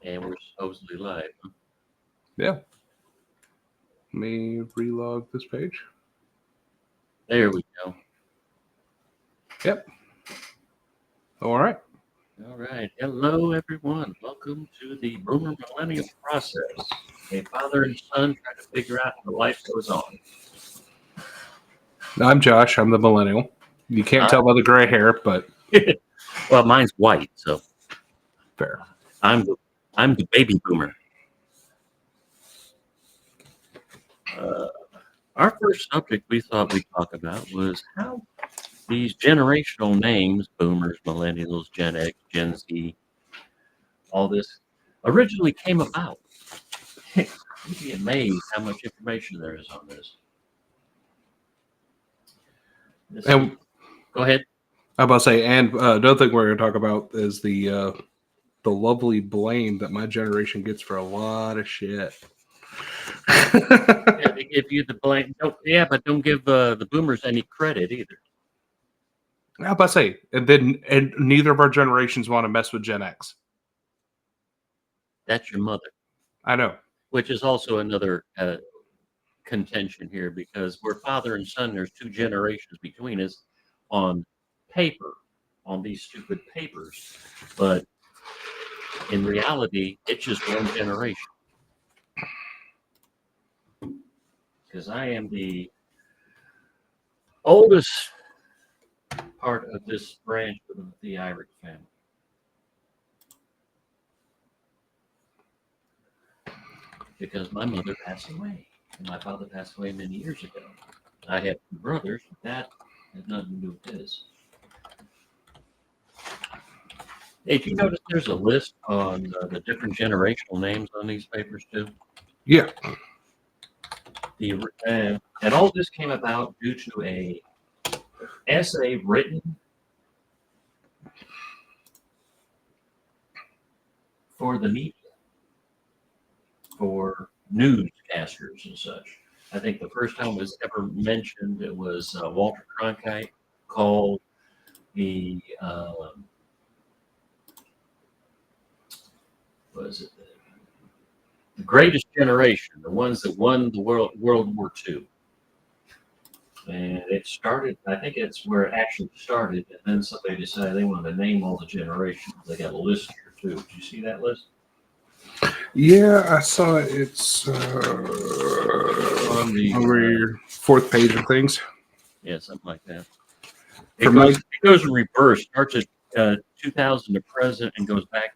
And we're supposedly live. Yeah. Let me relog this page. There we go. Yep. All right. All right. Hello, everyone. Welcome to the Boomer Millennial process. A father and son try to figure out how life goes on. I'm Josh. I'm the millennial. You can't tell by the gray hair, but Well, mine's white, so fair. I'm the baby boomer. Our first subject we thought we'd talk about was how these generational names, boomers, millennials, Gen X, Gen Z, all this, originally came about. You'd be amazed how much information there is on this. And Go ahead. I'm about to say, and another thing we're going to talk about is the lovely blame that my generation gets for a lot of shit. Yeah, they give you the blame. But don't give the boomers any credit either. I'm about to say, and neither of our generations want to mess with Gen X. That's your mother. I know. Which is also another contention here because we're father and son. There's two generations between us on paper, on these stupid papers. But in reality, it's just one generation. Because I am the oldest part of this branch of the Irish family. Because my mother passed away, and my father passed away many years ago. I have two brothers, but that has nothing to do with this. Hey, did you notice there's a list on the different generational names on these papers too? Yeah. And all this came about due to a essay written for the media, for newscasters and such. I think the first time it was ever mentioned, it was Walter Cronkite called the the greatest generation, the ones that won the World War II. And it started, I think it's where it actually started, and then somebody decided they wanted to name all the generations. They got a list here too. Did you see that list? Yeah, I saw it. It's on the over your fourth page of things. Yeah, something like that. It goes in reverse. Starts at 2000 to present and goes back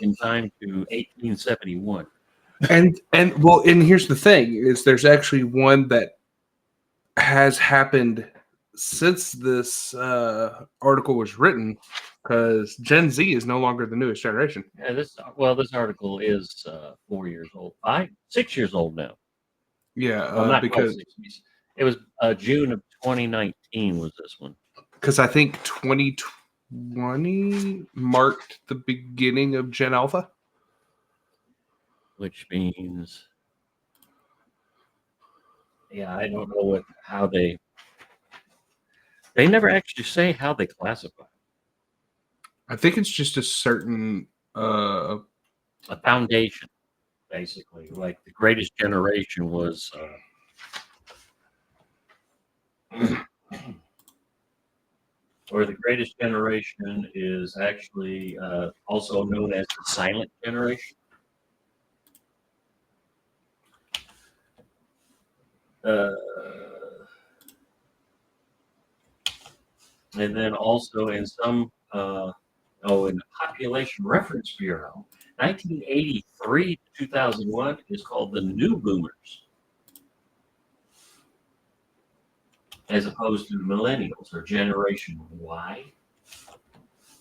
in time to 1871. And here's the thing: is there's actually one that has happened since this article was written, because Gen Z is no longer the newest generation. Yeah, this article is 4 years old, 6 years old now. Yeah, well, not because it was June of 2019 was this one. Because I think 2020 marked the beginning of Gen Alpha, which means, yeah, I don't know how they never actually say how they classify. I think it's just a certain a foundation, basically. Like the greatest generation was or the greatest generation is actually also known as the silent generation. And then also in some in the Population Reference Bureau, 1983 to 2001 is called the New Boomers, as opposed to Millennials or Generation Y.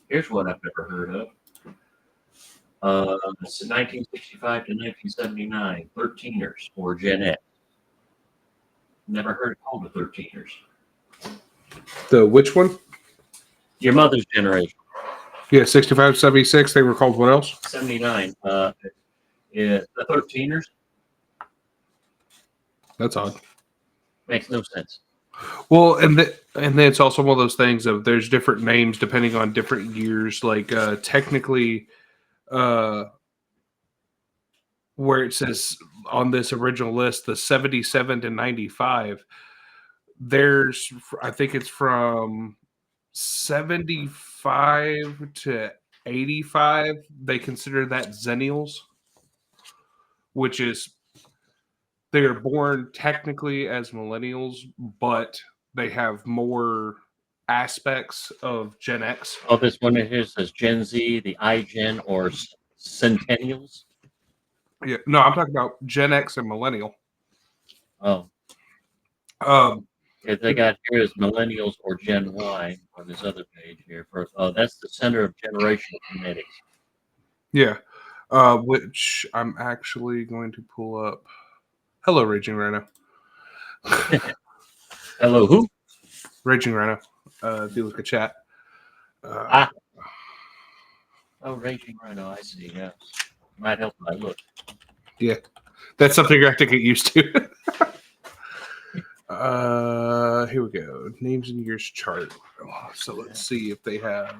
Here's what I've never heard of. 1965 to 1979, 13ers or Gen X. Never heard it called the 13ers. The which one? Your mother's generation. Yeah, 65, 76. They were called what else? 79. The 13ers. That's odd. Makes no sense. Well, and then it's also one of those things of there's different names depending on different years. Like technically, where it says on this original list, the 77 to 95, there's, I think it's from 75 to 85. They consider that Zennials, which is they are born technically as millennials, but they have more aspects of Gen X. Oh, this one here says Gen Z, the iGen, or Centennials. Yeah, no, I'm talking about Gen X and millennial. Oh, Um, if they got here is Millennials or Gen Y on this other page here. Oh, that's the Center of Generational Genetics. yeah, which I'm actually going to pull up. Hello, Raging Rhino. Hello, who? Raging Rhino. If you look at chat. Oh, Raging Rhino, I see, yes. Might help my look. Yeah, that's something you have to get used to. Here we go. Names and years chart. So let's see if they have.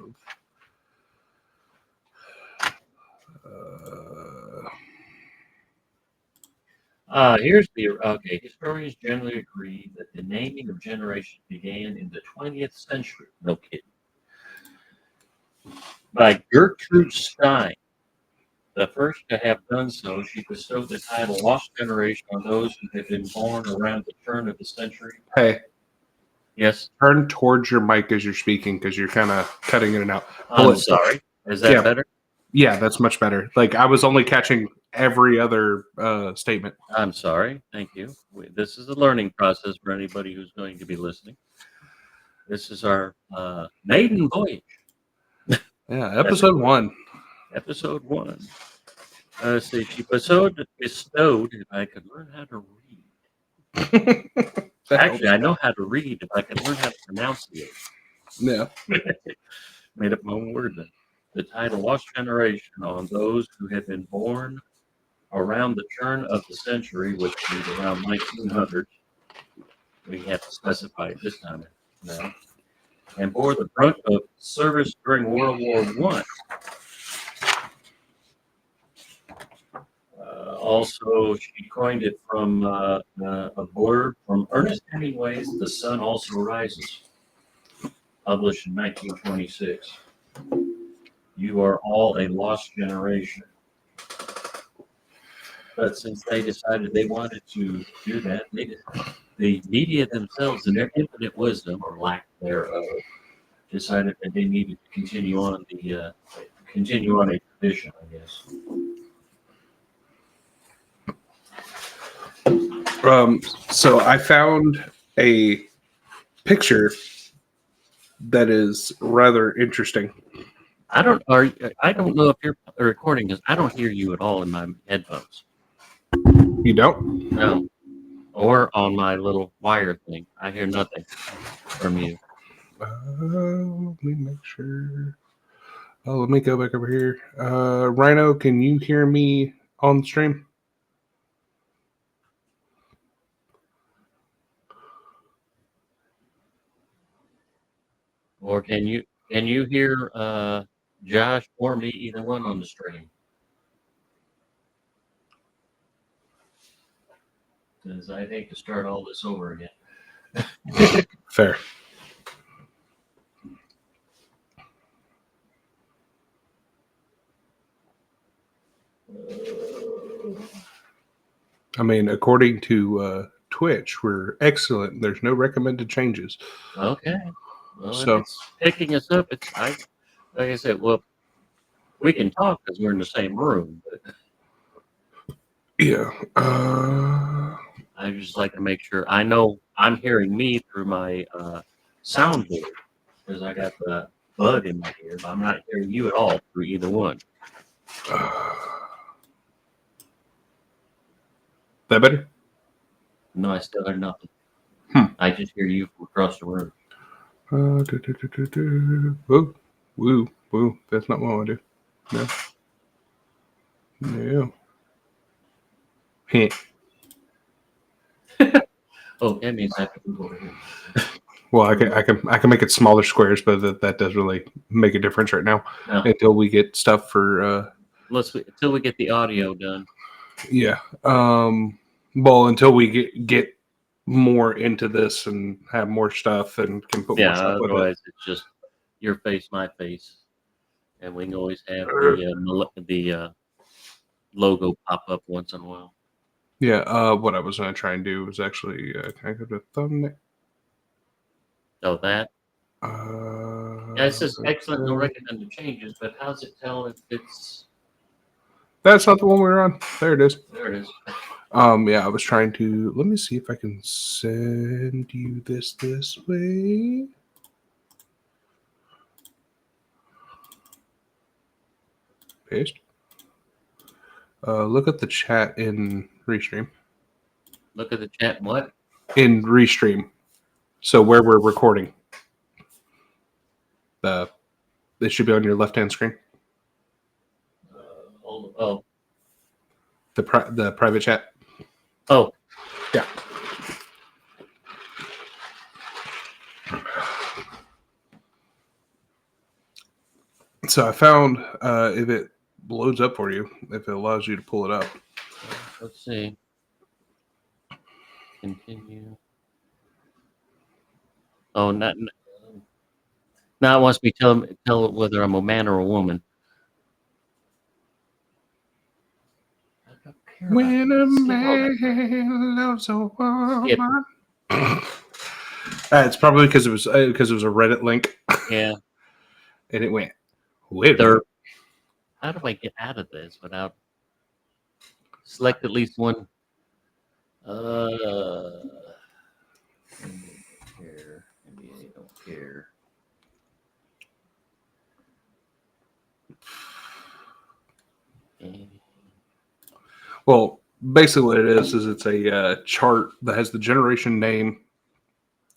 Here's the okay. Historians generally agree that the naming of generations began in the 20th century. No kidding. By Gertrude Stein, the first to have done so, she bestowed the title "Lost Generation" on those who had been born around the turn of the century. Hey, yes. Turn towards your mic as you're speaking because you're kind of cutting in and out. I'm sorry. Is that better? Yeah, that's much better. Like I was only catching every other statement. I'm sorry. Thank you. This is a learning process for anybody who's going to be listening. This is our maiden voyage. Yeah, episode 1. Episode 1. Let's see. She bestowed, if I could learn how to read. Actually, I know how to read if I could learn how to pronounce it. Yeah. Made up my own word then. The title "Lost Generation" on those who had been born around the turn of the century, which is around 1900. We have to specify it this time now. And bore the brunt of service during World War I. Also, she coined it from a blurb from Ernest Hemingway's "The Sun Also Rises," published in 1926. You are all a lost generation. But since they decided they wanted to do that, the media themselves, in their infinite wisdom or lack thereof, decided that they needed to continue on a tradition, I guess. So I found a picture that is rather interesting. I don't know if you're recording because I don't hear you at all in my headphones. You don't? No. Or on my little wire thing. I hear nothing from you. Let me make sure. Oh, let me go back over here. Rhino, can you hear me on the stream? Or can you hear Josh or me, either one on the stream? Because I hate to start all this over again. Fair. I mean, according to Twitch, we're excellent. There's no recommended changes. Okay. Well, so if it's picking us up, like I said, well, we can talk because we're in the same room. But yeah. I just like to make sure I know I'm hearing me through my soundboard because I got the bud in my ear, but I'm not hearing you at all through either one. That better? No, I still hear nothing. I just hear you from across the room. Woo. That's not what I want to do. No. Hint. Oh, that means I have to move over here. Well, I can make it smaller squares, but that doesn't really make a difference right now until we get stuff for. Until we get the audio done. Yeah. Well, until we get more into this and have more stuff and can put more Yeah, stuff with it. otherwise it's just your face, my face, and we can always have the logo pop up once in a while. Yeah. What I was going to try and do was actually can I go to thumbnail? So that yeah, it says excellent, no Uh, recommended changes, but how's it tell if it's that's not the one we were on. There it is. there? It is. Yeah, I was trying to. Let me see if I can send you this way. Paste. Look at the chat in Restream. Look at the chat. What? In Restream. So where we're recording. It should be on your left-hand screen. Oh, The private chat. oh, Yeah. So I found if it loads up for you, if it allows you to pull it up. let's see. Continue. Oh, not now. It wants me to tell it whether I'm a man or a woman. I don't care about When a that. man loves a Skip. woman. It's probably because it was a Reddit link. Yeah. And it went. Wait a minute. How do I get out of this without select at least one? Care. Maybe I don't care. Well, basically what it is it's a chart that has the generation name,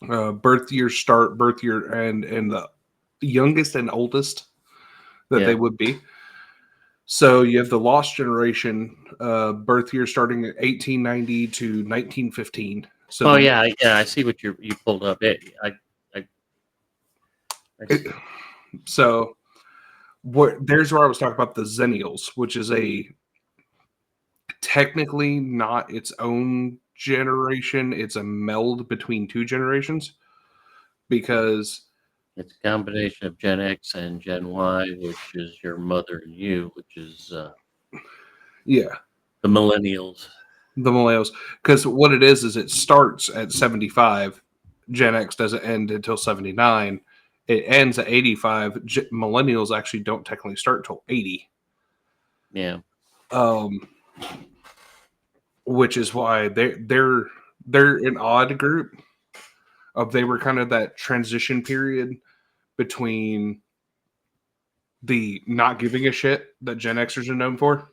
birth year start, birth year and the youngest and oldest that they would be. So you have the lost generation, birth year starting at 1890 to 1915. So yeah, I see what you pulled up. So there's where I was talking about the Zennials, which is a technically not its own generation. It's a meld between two generations because it's a combination of Gen X and Gen Y, which is your mother and you, which is the millennials. The millennials. Because what it is it starts at 75. Gen X doesn't end until 79. It ends at 85. Millennials actually don't technically start until 80. Yeah. Which is why they're an odd group. They were kind of that transition period between the not giving a shit that Gen Xers are known for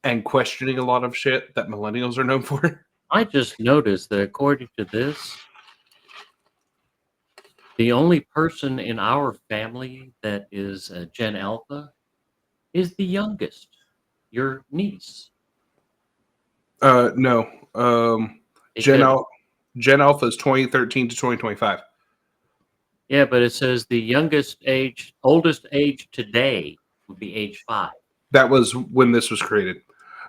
and questioning a lot of shit that millennials are known for. I just noticed that according to this, the only person in our family that is a Gen Alpha is the youngest, your niece. No. Gen Alpha is 2013 to 2025. Yeah, but it says the oldest age today would be age 5. That was when this was created.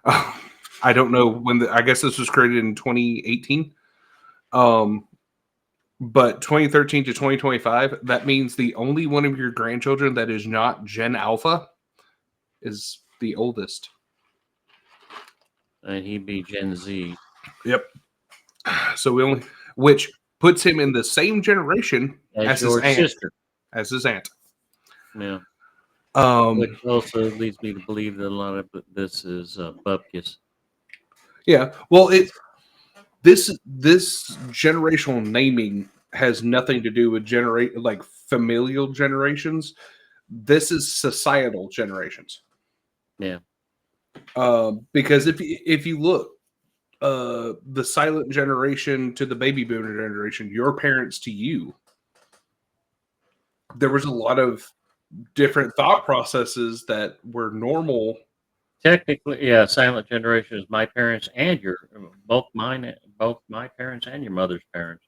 I don't know when. I guess this was created in 2018. But 2013 to 2025, that means the only one of your grandchildren that is not Gen Alpha is the oldest. And he'd be Gen Z. Yep. So which puts him in the same generation as your sister. As his aunt. Yeah. Which also leads me to believe that a lot of this is bupkis. Yeah. Well, this generational naming has nothing to do with like familial generations. This is societal generations. Yeah. Because if you look, the silent generation to the baby boomer generation, your parents to you, there was a lot of different thought processes that were normal. Technically, yeah, silent generation is my parents and both my parents and your mother's parents.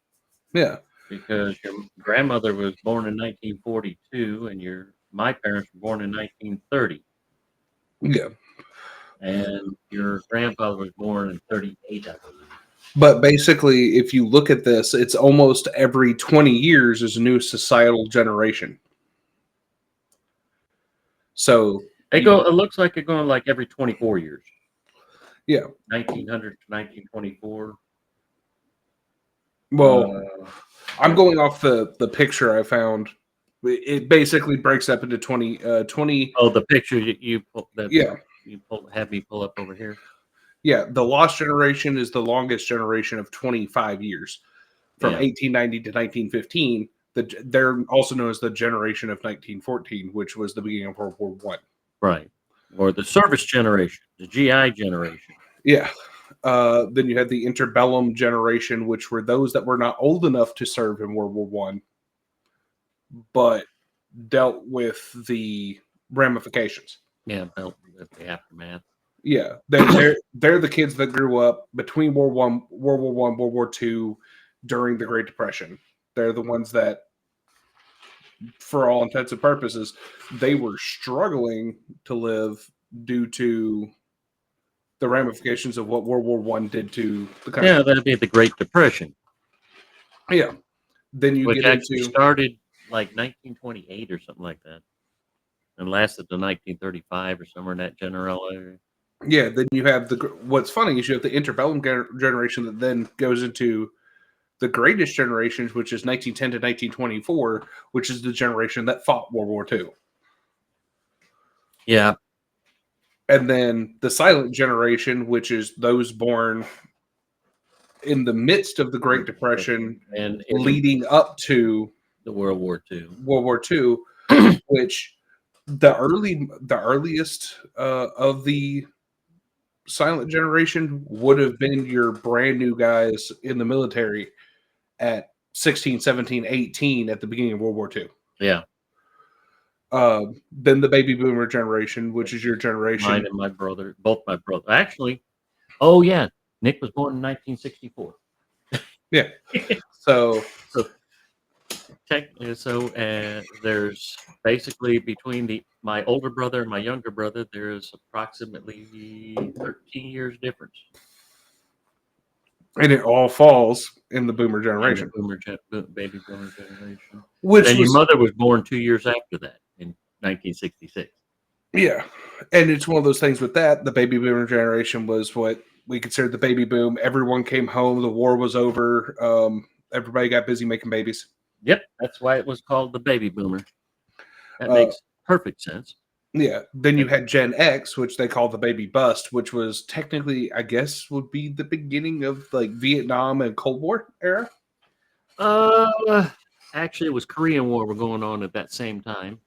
Yeah. Because your grandmother was born in 1942 and my parents were born in 1930. Yeah. and your grandfather was born in 38, I believe. But basically, if you look at this, it's almost every 20 years is a new societal generation. So, It looks like it's going like every 24 years. yeah. 1900 to 1924. Well, Uh, I'm going off the picture I found. It basically breaks up into 20. oh, the picture you pull, that Yeah. you have me pull up over here. Yeah. The lost generation is the longest generation of 25 years from Yeah. 1890 to 1915. They're also known as the generation of 1914, which was the beginning of World War One. Right. Or the service generation, the GI generation. Yeah. Then you had the interbellum generation, which were those that were not old enough to serve in World War One, but dealt with the ramifications. Yeah, felt the aftermath. Yeah, they're the kids that grew up between World War One, World War Two, during the Great Depression. They're the ones that, for all intents and purposes, they were struggling to live due to the ramifications of what World War One did to the country. Yeah, that'd be the Great Depression, Yeah. Then you which get actually into started like 1928 or something like that, and lasted to 1935 or somewhere in that general area. yeah. Then you have what's funny is you have the interbellum generation that then goes into the greatest generations, which is 1910 to 1924, which is the generation that fought World War II. Yeah, And then the silent generation, which is those born in the midst of the Great Depression and leading up to the World War II. World War II, which the earliest of the silent generation would have been your brand new guys in the military at 16, 17, 18 at the beginning of World War II. Yeah, Then the baby boomer generation, which is your generation. mine and my brother, both my brother. Actually, oh yeah, Nick was born in 1964. Yeah. So Technically, so there's basically between my older brother and my younger brother, there's approximately 13 years difference. and it all falls in the boomer In the generation. baby boomer generation. Which And your was, mother was born 2 years after that in 1966. yeah. And it's one of those things with that. The baby boomer generation was what we considered the baby boom. Everyone came home. The war was over. Everybody got busy making babies. Yep, that's why it was called the baby boomer. That makes perfect sense. Yeah. Then you had Gen X, which they call the baby bust, which was technically, I guess, would be the beginning of like Vietnam and Cold War era. Actually, it was Korean War were going on at that same time.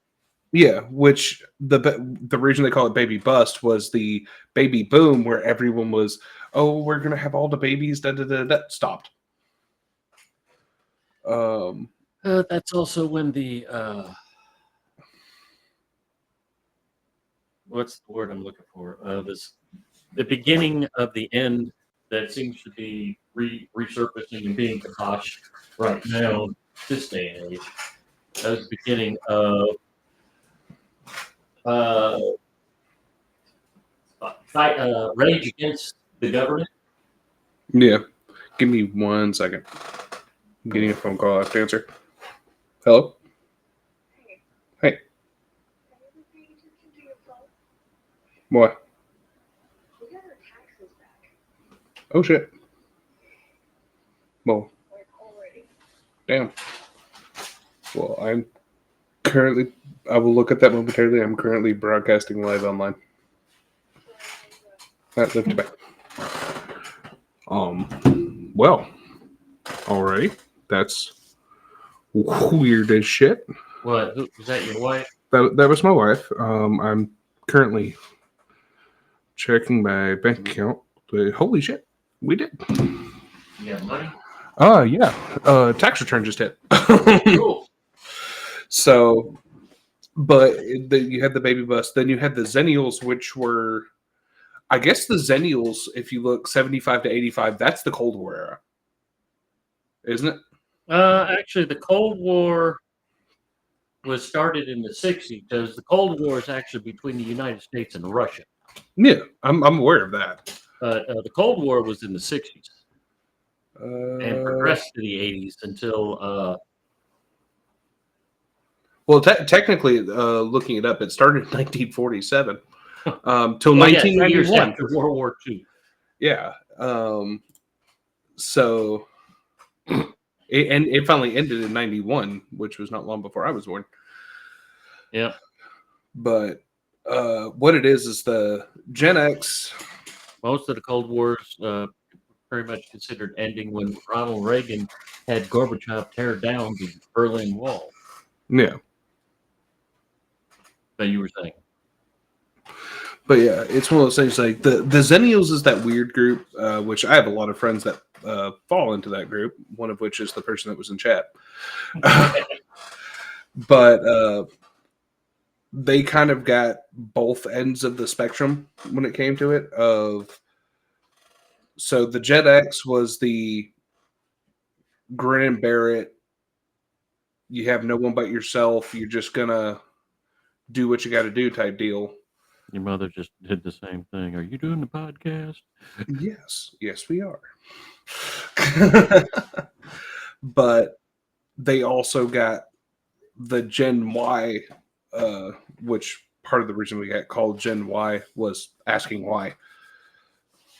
Yeah, which the reason they call it baby bust was the baby boom, where everyone was, oh, we're gonna have all the babies, stopped. That's also when the what's the word I'm looking for? The beginning of the end that seems to be resurfacing and being kiboshed right now, this day and age. That was the beginning of rage against the government. Yeah, give me 1 second. I'm getting a phone call. I have to answer. Hello. Hey. What? Oh shit. Well, damn. Well, I'm currently. I will look at that momentarily. I'm currently broadcasting live online. That lift back. Well, alrighty. That's weird as shit. What? Was that your wife? That was my wife. I'm currently checking my bank account. But holy shit, we did. You got money? Yeah. Tax return just hit. Cool. So, but you had the baby bust. Then you had the Zennials, which were, I guess, the Zennials. If you look 75 to 85, that's the Cold War era, isn't it? Actually, the Cold War was started in the 60s because the Cold War is actually between the United States and Russia. Yeah, I'm aware of that. But the Cold War was in the 60s and Uh, progressed to the 80s until well, technically, looking it up, it started in 1947 till oh yeah, 2 years 1991. after World War II. Yeah. So it finally ended in 91, which was not long before I was born. Yeah, But what it is the Gen X. most of the Cold Wars pretty much considered ending when Ronald Reagan had Gorbachev tear down the Berlin Wall. Yeah. That you were saying. But yeah, it's one of those things like the Zennials is that weird group, which I have a lot of friends that fall into that group. One of which is the person that was in chat. But they kind of got both ends of the spectrum when it came to it. So the Gen X was the grin and bear it. You have no one but yourself. You're just gonna do what you got to do type deal. Your mother just did the same thing. Are you doing the podcast? Yes, we are. But they also got the Gen Y, which part of the reason we got called Gen Y was asking why.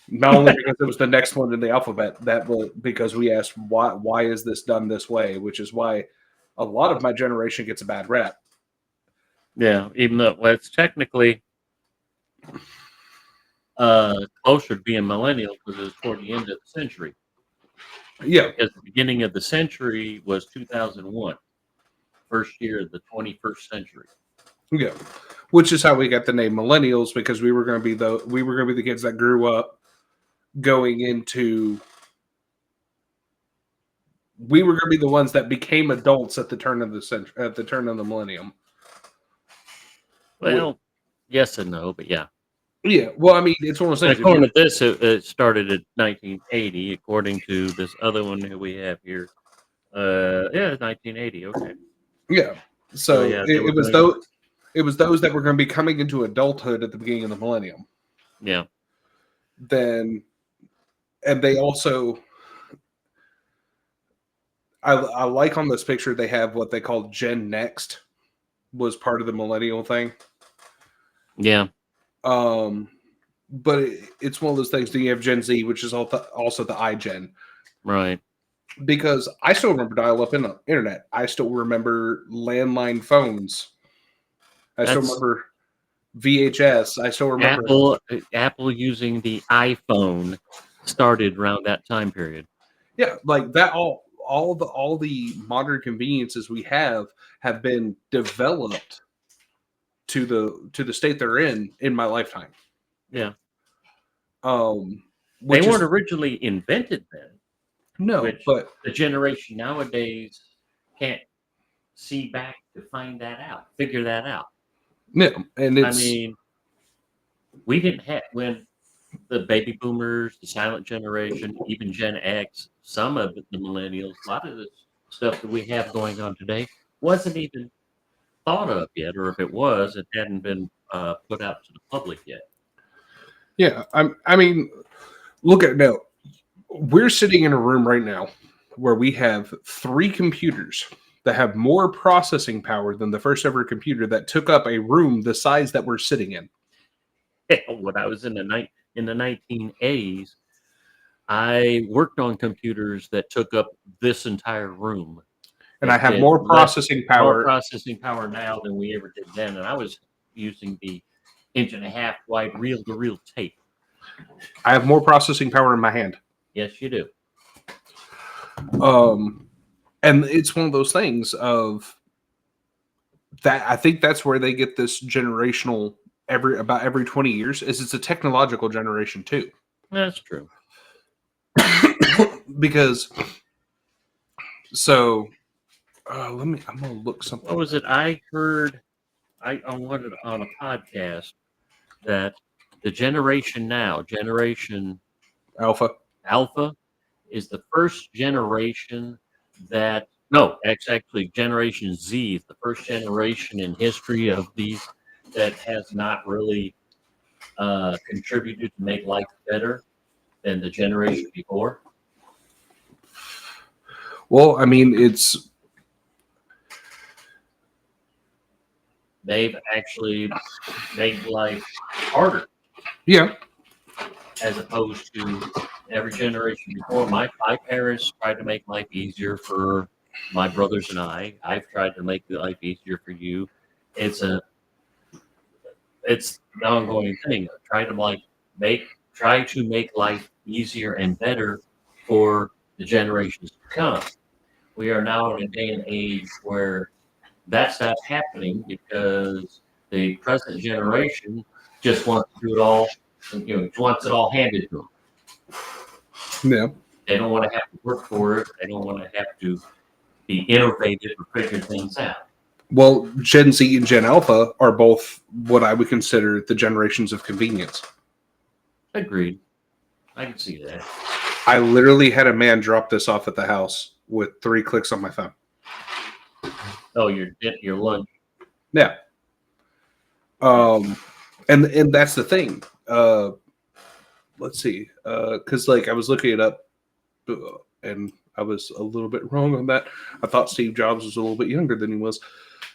Not only because it was the next one in the alphabet, that was because we asked why is this done this way, which is why a lot of my generation gets a bad rap. Yeah, even though it's technically closer to being millennial because it was toward the end of the century. Yeah, Because the beginning of the century was 2001, first year of the 21st century. yeah. Which is how we got the name millennials, because we were going to be the kids that grew up going into. We were going to be the ones that became adults at the turn of the century, at the turn of the millennium. Well, yes and no, but yeah. Yeah, well, I mean, it's one of those things. According to this, it started in 1980. According to this other one that we have here, yeah, 1980. Okay. Yeah, so yeah, it was those. It was those that were going to be coming into adulthood at the beginning of the millennium. Yeah. Then, and they also, I like on this picture they have what they call Gen Next was part of the millennial thing. Yeah. But it's one of those things. Then you have Gen Z, which is also the iGen. Right. Because I still remember dial-up internet. I still remember landline phones. I still remember VHS. I still remember Apple using the iPhone started around that time period. Yeah, like that. All the modern conveniences we have been developed to the state they're in my lifetime. Yeah. They weren't originally invented then. No, but the generation nowadays can't see back to find that out, figure that out. Yeah, and I mean, we didn't have when the baby boomers, the silent generation, even Gen X, some of the millennials, a lot of the stuff that we have going on today wasn't even thought of yet, or if it was, it hadn't been put out to the public yet. Yeah, I mean, look at it now. We're sitting in a room right now where we have 3 computers that have more processing power than the first ever computer that took up a room the size that we're sitting in. When I was in the 1980s, I worked on computers that took up this entire room. And I have more processing power now than we ever did then. And I was using the 1.5-inch wide reel-to-reel tape. I have more processing power in my hand. Yes, you do. And it's one of those things of that. I think that's where they get this generational about every 20 years is it's a technological generation too. That's true. Because so I'm gonna look something. What was it? I heard I wanted on a podcast that the generation now, Generation Alpha, is the first generation that actually Generation Z is the first generation in history of these that has not really contributed to make life better than the generation before? Well, I mean, it's They've actually made life harder yeah, as opposed to every generation before. My parents tried to make life easier for my brothers and I. I've tried to make life easier for you. It's a it's an ongoing thing. Try to make life easier and better for the generations to come. We are now in a day and age where that's not happening because the present generation just wants to do it all, wants it all handed to them. yeah. They don't want to have to work for it. They don't want to have to be innovative or figure things out. Well, Gen Z and Gen Alpha are both what I would consider the generations of convenience. Agreed. I can see that. I literally had a man drop this off at the house with 3 clicks on my phone. Oh, your lunch. Yeah. And that's the thing. Let's see. Because like I was looking it up, and I was a little bit wrong on that. I thought Steve Jobs was a little bit younger than he was,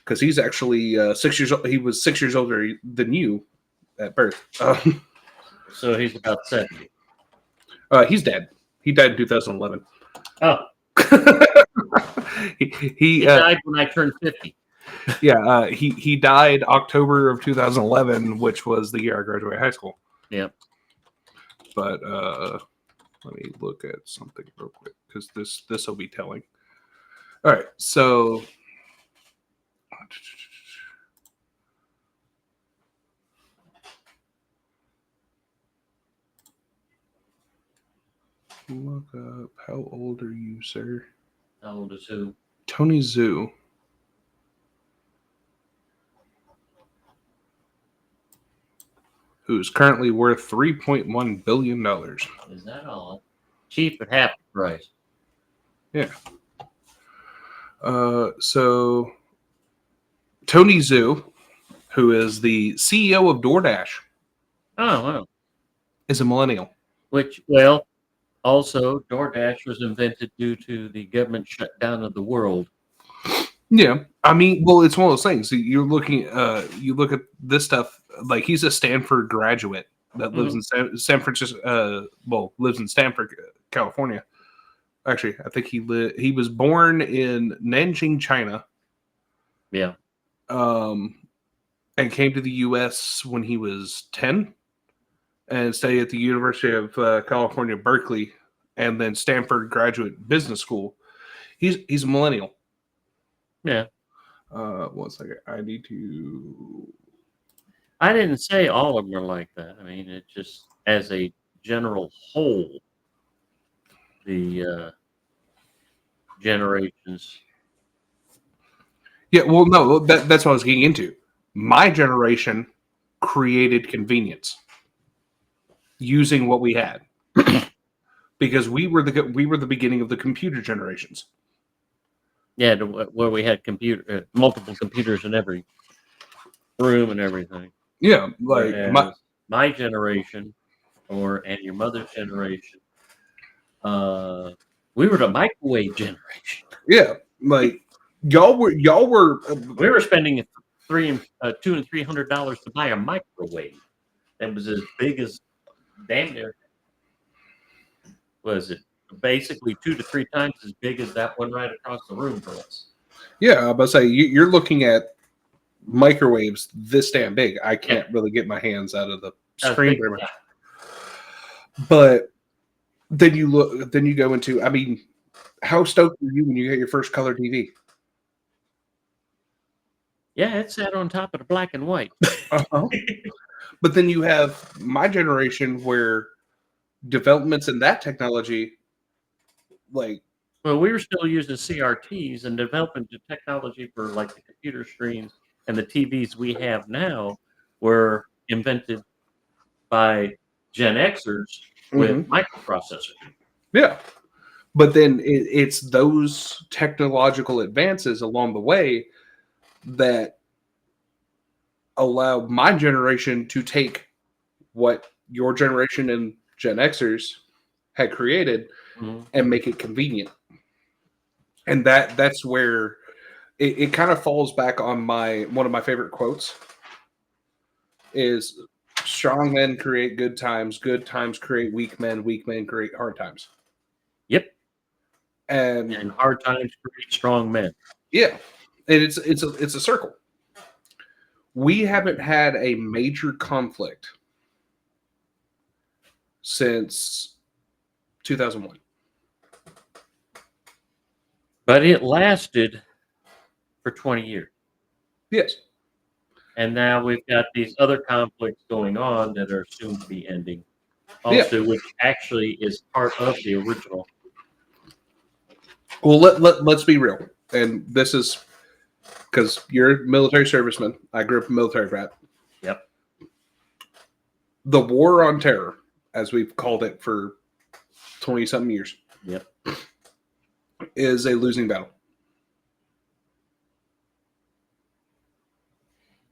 because he's actually 6 years old. He was 6 years older than you at birth. So he's about 70. He's dead. He died in 2011. Oh, he he died when I turned 50. Yeah, he died October of 2011, which was the year I graduated high school. Yep. But let me look at something real quick, because this will be telling. All right, so look up. How old are you, sir? How old is who? Tony Zhu. Who's currently worth $3.1 billion. Is that all? Cheap at half the price. Yeah. So Tony Zhu, who is the CEO of DoorDash, Oh, wow. is a millennial. Which, well, also, DoorDash was invented due to the government shutdown of the world. Yeah, I mean, well, it's one of those things. You're looking, you look at this stuff. Like, he's a Stanford graduate that lives in San Francisco. Lives in Stanford, California. Actually, I think he was born in Nanjing, China. Yeah. And came to the U.S. when he was 10, and studied at the University of California, Berkeley, and then Stanford Graduate Business School. He's a millennial. Yeah. 1 second. I need to. I didn't say all of them are like that. I mean, it just, as a general whole, the generations. Yeah, well, no, that's what I was getting into. My generation created convenience using what we had, because we were the beginning of the computer generations. Yeah, where we had multiple computers in every room and everything. Yeah, like my generation, and your mother's generation, we were the microwave generation. Yeah, like y'all were. We were spending $200 and $300 to buy a microwave that was as big as damn near. Was it basically 2 to 3 times as big as that one right across the room from us? Yeah, I was about to say you're looking at microwaves this damn big. I can't really get my hands out of the screen very much. But then you go into. I mean, how stoked were you when you got your first color TV? Yeah, it sat on top of the black and white. Uh-huh. But then you have my generation, where developments in that technology, like. Well, we were still using CRTs, and developing the technology for like the computer screens and the TVs we have now were invented by Gen Xers with microprocessors. Yeah. But then it's those technological advances along the way that allow my generation to take what your generation and Gen Xers had created Mhm. and make it convenient. And that's where it kind of falls back on one of my favorite quotes is strong men create good times create weak men create hard times. Yep. And And hard times create strong men. yeah, and it's a circle. We haven't had a major conflict since 2001. But it lasted for 20 years. Yes. And now we've got these other conflicts going on that are soon to be ending, Yeah. also, which actually is part of the original. Well, let's be real. And this is because you're a military serviceman. I grew up a military brat. Yep. The war on terror, as we've called it for 20-something years, Yep. is a losing battle.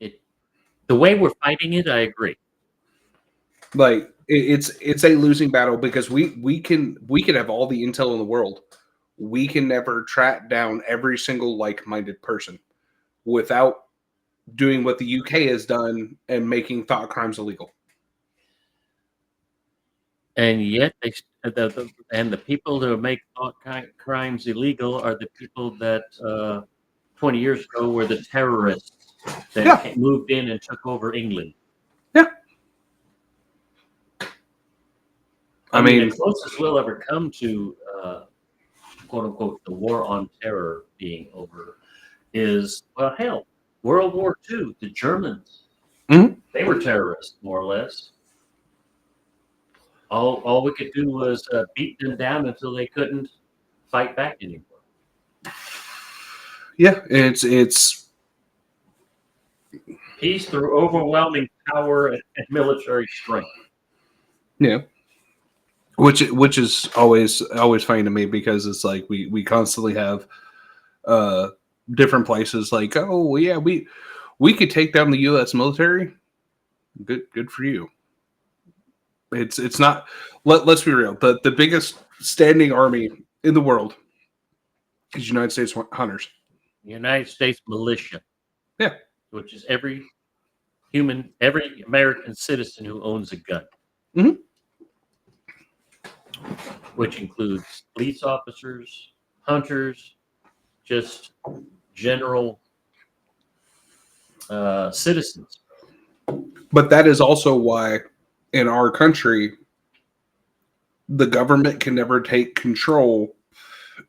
The way we're fighting it, I agree. Like it's a losing battle because we can have all the intel in the world. We can never track down every single like-minded person without doing what the UK has done and making thought crimes illegal. And yet, the people that make thought crimes illegal are the people that 20 years ago were the terrorists that moved in and took over England. Yeah. I mean, the closest we'll ever come to quote unquote the war on terror being over is, well, hell, World War II. The Germans, they were terrorists, more or less. All we could do was beat them down until they couldn't fight back anymore. Yeah, it's peace through overwhelming power and military strength. Yeah, which is always funny to me because it's like we constantly have different places like, oh yeah, we could take down the U.S. military. Good for you. It's not. Let's be real. The biggest standing army in the world is United States hunters. United States militia. Yeah. Which is every American citizen who owns a gun. Mm-hmm. Which includes police officers, hunters, just general citizens. But that is also why in our country, the government can never take control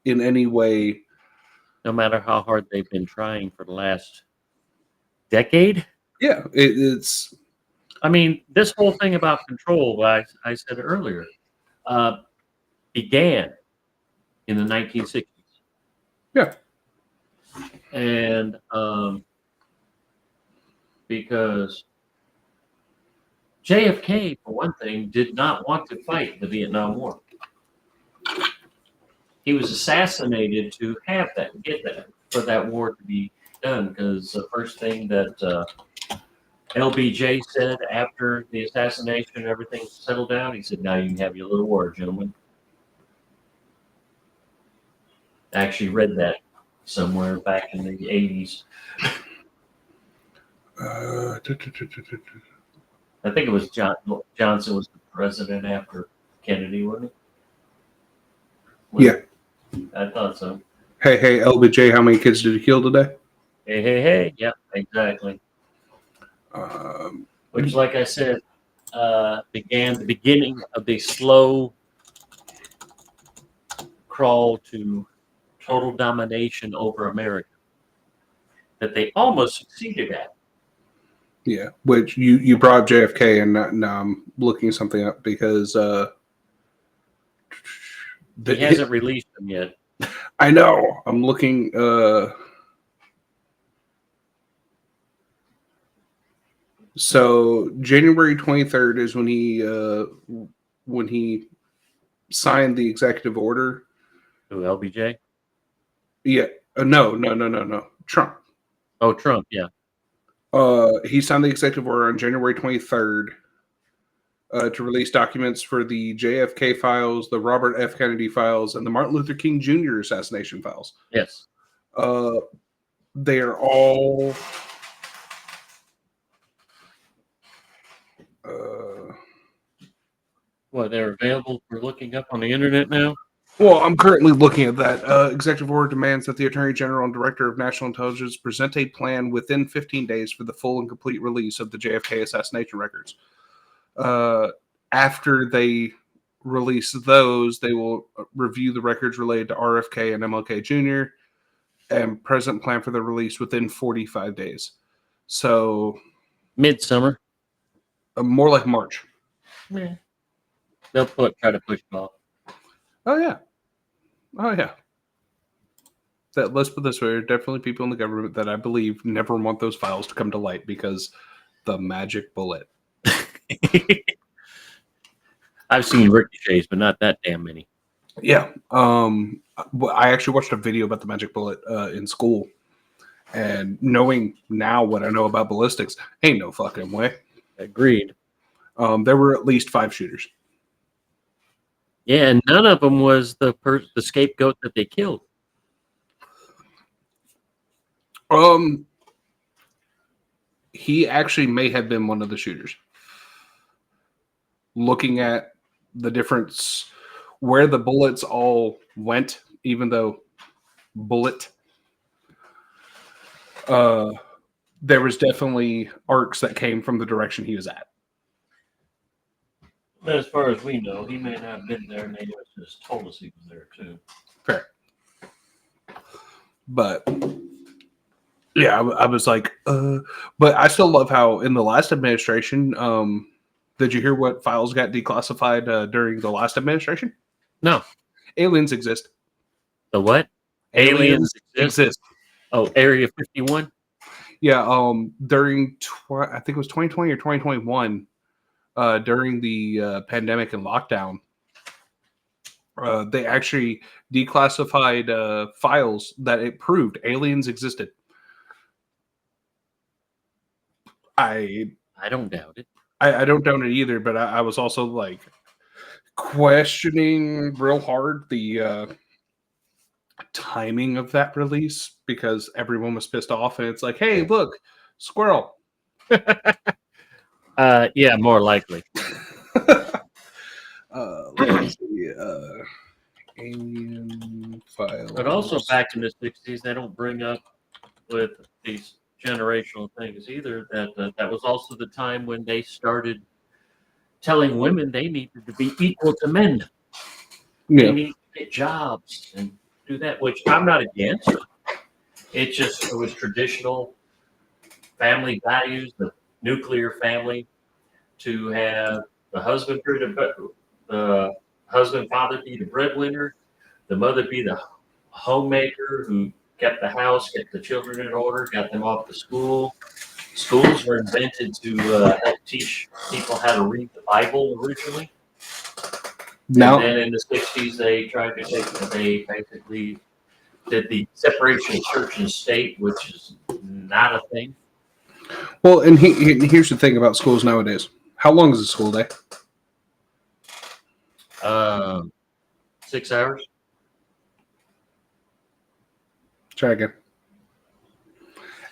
in any way. No matter how hard they've been trying for the last decade. Yeah, it's. I mean, this whole thing about control, I said earlier, began in the 1960s. Yeah. And because JFK, for one thing, did not want to fight the Vietnam War. He was assassinated to get that, for that war to be done. Because the first thing that LBJ said after the assassination and everything settled down, he said, "Now you can have your little war, gentlemen." I actually read that somewhere back in the 80s. I think it was Johnson was the president after Kennedy, wasn't he? Yeah. I thought so. Hey, LBJ, how many kids did you kill today? Hey. Yep, exactly. Which, like I said, began the beginning of the slow crawl to total domination over America that they almost succeeded at. Yeah, which you brought up JFK, and now I'm looking something up because he hasn't released them yet. I know. I'm looking. So January 23rd is when he signed the executive order. Who, LBJ? Yeah. No. Trump. Oh, Trump. Yeah. He signed the executive order on January 23rd, to release documents for the JFK files, the Robert F. Kennedy files, and the Martin Luther King Jr. assassination files. Yes. They are all They're available for looking up on the internet now? well, I'm currently looking at that. Executive order demands that the Attorney General and Director of National Intelligence present a plan within 15 days for the full and complete release of the JFK assassination records. After they release those, they will review the records related to RFK and MLK Jr. and present plan for the release within 45 days. So, Midsummer. more like March. Yeah. They'll try to push it off. Oh, yeah. Let's put this way, there are definitely people in the government that I believe never want those files to come to light because the magic bullet. I've seen ricochets, but not that damn many. Yeah. I actually watched a video about the magic bullet in school. And knowing now what I know about ballistics, ain't no fucking way. Agreed. There were at least 5 shooters. Yeah, and none of them was the scapegoat that they killed. He actually may have been one of the shooters. Looking at the difference where the bullets all went, even though bullet, there was definitely arcs that came from the direction he was at. But as far as we know, he may not have been there, and they just told us he was there too. Fair. But yeah, I was like, but I still love how in the last administration, did you hear what files got declassified during the last administration? No. Aliens exist. The what? Aliens exist. Oh, Area 51? Yeah, during, I think it was 2020 or 2021, during the pandemic and lockdown, they actually declassified files that it proved aliens existed. I don't doubt it. I don't doubt it either, but I was also like questioning real hard the timing of that release because everyone was pissed off, and it's like, hey, look, squirrel. Yeah, more likely. Let's see, alien files. But also back in the 60s, they don't bring up with these generational things either. That was also the time when they started telling women they needed to be equal to men. Yeah. They need to get jobs and do that, which I'm not against. It was traditional family values, the nuclear family, to have the husband father be the breadwinner, the mother be the homemaker who kept the house, kept the children in order, got them off to school. Schools were invented to help teach people how to read the Bible originally. Now, and then in the 60s, they basically did the separation of church and state, which is not a thing. Well, and here's the thing about schools nowadays. How long is a school day? 6 hours. Try again.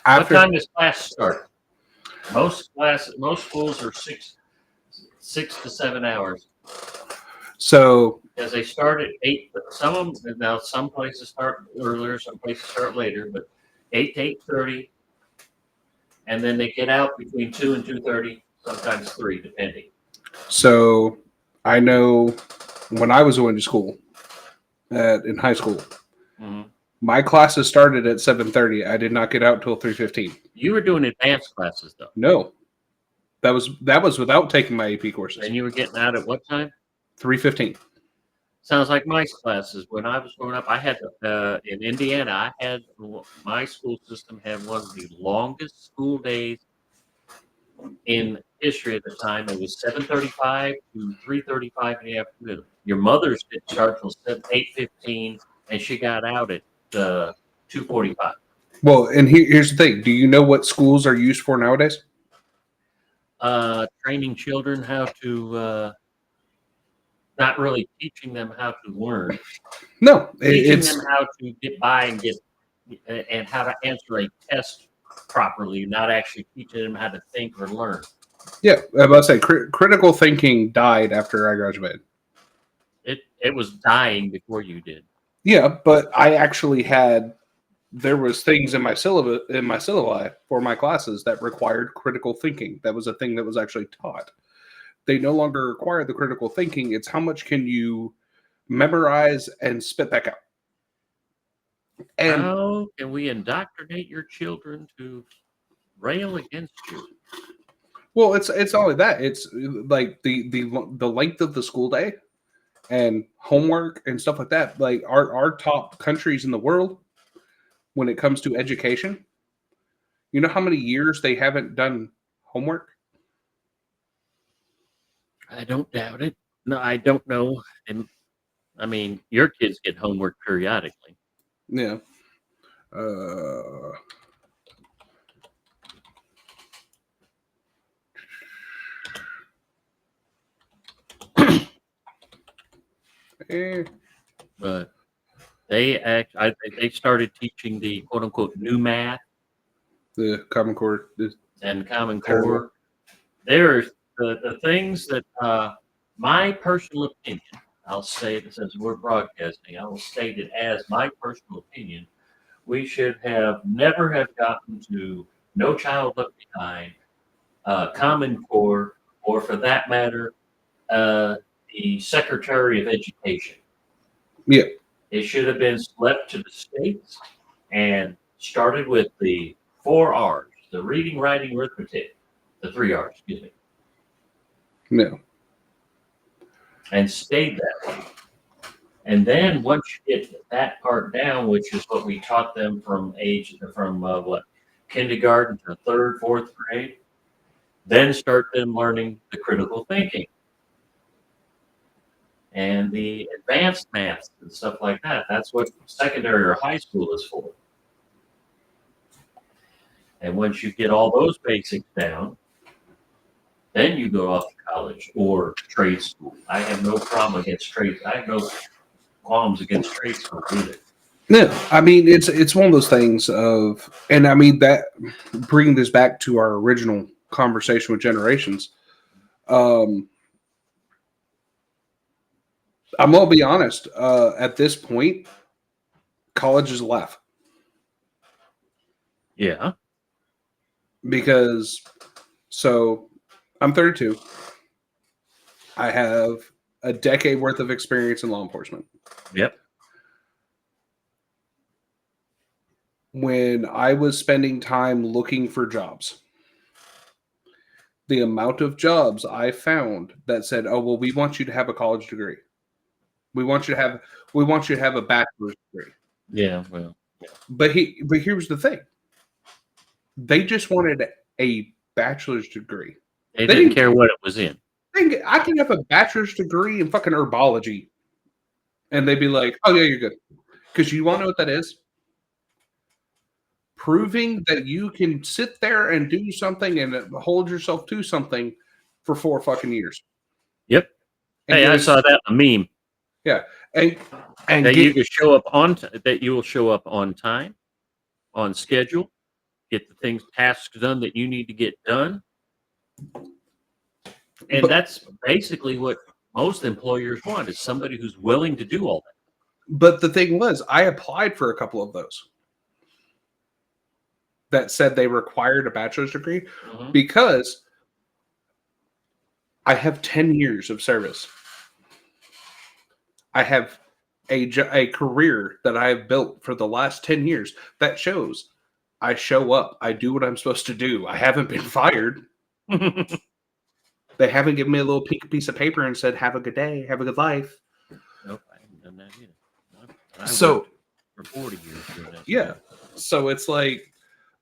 What time does class start? Most schools are 6 to 7 hours. So, as they start at 8, but some places start earlier, some places start later, but 8 to 8:30, and then they get out between 2 and 2:30, sometimes 3, depending. So, I know when I was going to school in high school, my classes started at 7:30. I did not get out till 3:15. You were doing advanced classes, though. No, that was without taking my AP courses. And you were getting out at what time? 3:15. Sounds like my classes. When I was growing up, I had in Indiana. My school system had one of the longest school days in history at the time. It was 7:35 to 3:35 in the afternoon. Your mother's didn't start till 8:15, and she got out at 2:45. Well, and here's the thing. Do you know what schools are used for nowadays? training children how to, not really teaching them how to learn, No, teaching it's them how to get by and and how to answer a test properly, not actually teaching them how to think or learn. yeah. I was about to say critical thinking died after I graduated. It was dying before you did. Yeah, but I actually had there was things in my syllabus in my syllabi for my classes that required critical thinking. That was a thing that was actually taught. They no longer require the critical thinking. It's how much can you memorize and spit back out. And How can we indoctrinate your children to rail against you? well, it's only that. It's like the length of the school day and homework and stuff like that. Like our top countries in the world when it comes to education. You know how many years they haven't done homework? I don't doubt it. No, I don't know. And I mean, your kids get homework periodically. Yeah. Uh, eh, But I think they started teaching the quote unquote new math the Common Core is and Common terrible. Core. There's the things that, my personal opinion, I'll say this as we're broadcasting, I will state it as my personal opinion. We should have never have gotten to No Child Left Behind, Common Core, or for that matter, the Secretary of Education. Yeah. It should have been left to the states and started with the 4 R's, the reading, writing, arithmetic, the 3 R's, excuse me, No. and stayed that way. And then once you get that part down, which is what we taught them from what, kindergarten to third, fourth grade, then start them learning the critical thinking and the advanced maths and stuff like that. That's what secondary or high school is for. And once you get all those basics down, then you go off to college or trade school. I have no problem against trade. I have no qualms against trade school either. No, I mean it's one of those things of, and I mean that bringing this back to our original conversation with generations. Um, I'm gonna be honest. At this point, college is left Yeah. because so I'm 32. I have a decade worth of experience in law enforcement. Yep. When I was spending time looking for jobs, the amount of jobs I found that said, "Oh, well, we want you to have a college degree. We want you to have we want you to have a bachelor's degree." Yeah. Well. But here's the thing. They just wanted a bachelor's degree. They They didn't didn't care what it was in. I can have a bachelor's degree in fucking herbology. And they'd be like, "Oh yeah, you're good." Because you want to know what that is? Proving that you can sit there and do something and hold yourself to something for 4 fucking years. Yep. And Hey, get I a, saw that in a meme yeah. And that you get can show up on that you will show up on time, on schedule, get the things tasks done that you need to get done, and but that's basically what most employers want is somebody who's willing to do all that. but the thing was, I applied for a couple of those that said they required a bachelor's degree Mhm. because I have 10 years of service. I have a career that I have built for the last 10 years that shows I show up. I do what I'm supposed to do. I haven't been fired. They haven't given me a little piece of paper and said, "Have a good day. Have a good life." Nope, I haven't done that either. I So, worked for 40 years doing that. yeah. So it's like,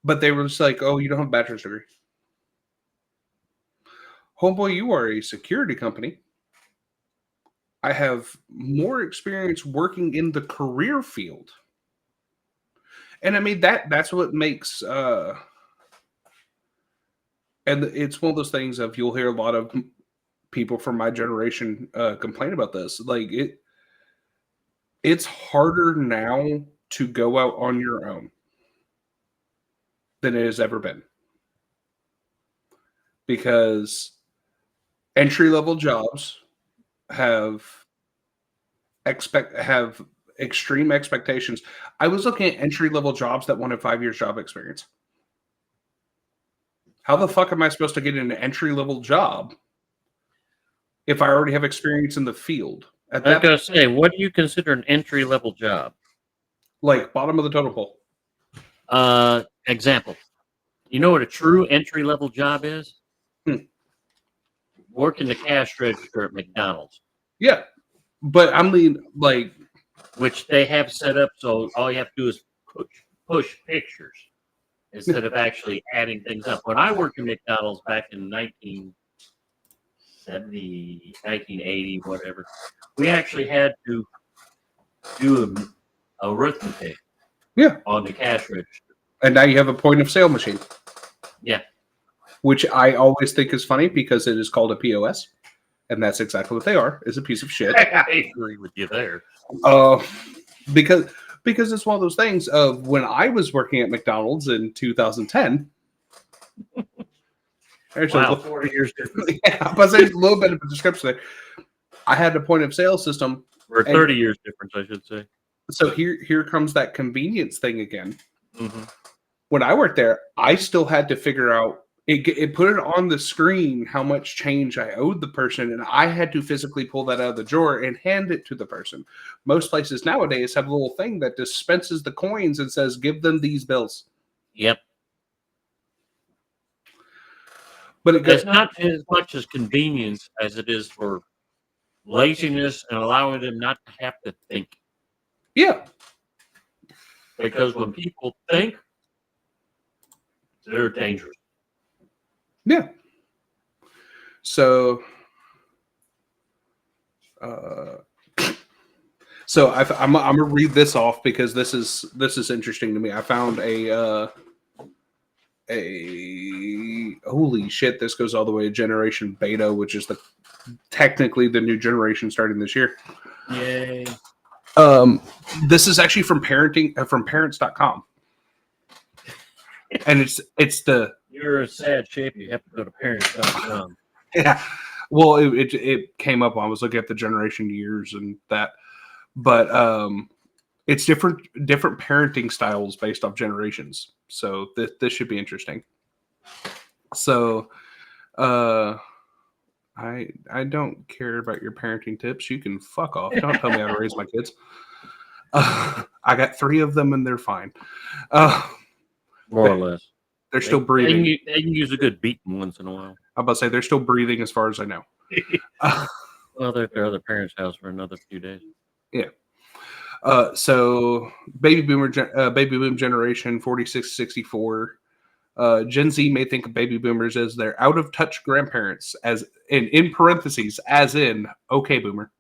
but they were just like, "Oh, you don't have a bachelor's degree." Homeboy, you are a security company. I have more experience working in the career field. And I mean that's what makes And it's one of those things of you'll hear a lot of people from my generation complain about this. Like it's harder now to go out on your own than it has ever been because entry level jobs have have extreme expectations. I was looking at entry level jobs that wanted 5 years job experience. How the fuck am I supposed to get an entry level job if I already have experience in the field? At I was that gonna say, what do you consider an entry level job? like bottom of the totem pole. Example. You know what a true entry level job is? Hmm. Working the cash register at McDonald's, Yeah. But I mean like which they have set up so all you have to do is push pictures instead of actually adding things up. When I worked at McDonald's back in 1970, 1980, whatever, we actually had to do arithmetic yeah. on the cash register. And now you have a point of sale machine. Yeah. Which I always think is funny because it is called a POS. And that's exactly what they are, is a piece of shit. I agree with you there. Because it's one of those things of when I was working at McDonald's in 2010. Wow, 40 years difference. Yeah, but there's a little bit of a description there. I had a point of sale system. Or 30 years difference, I should say. So here comes that convenience thing again. Mm-hmm. When I worked there, I still had to figure out it put it on the screen how much change I owed the person, and I had to physically pull that out of the drawer and hand it to the person. Most places nowadays have a little thing that dispenses the coins and says, "Give them these bills." Yep. But it's not as much as convenience as it is for laziness and allowing them not to have to think. Yeah. Because when people think, they're dangerous. Yeah. So, I'm gonna read this off because this is interesting to me. I found a holy shit. This goes all the way to Generation Beta, which is technically the new generation starting this year. Yay. This is actually from parents.com. And it's the you're in sad shape. You have to go to parents.com. Yeah. Well, it came up when I was looking at the generation years and that, but it's different parenting styles based off generations. So this should be interesting. So, I don't care about your parenting tips. You can fuck off. Don't tell me how to raise my kids. I got 3 of them and they're fine. More or less. They're still breathing. They can use a good beating once in a while. I'm about to say they're still breathing as far as I know. Well, they're at their other parents' house for another few days. Yeah. So baby boom generation 46-64. Gen Z may think of baby boomers as their out of touch grandparents, as in parentheses, as in okay boomer.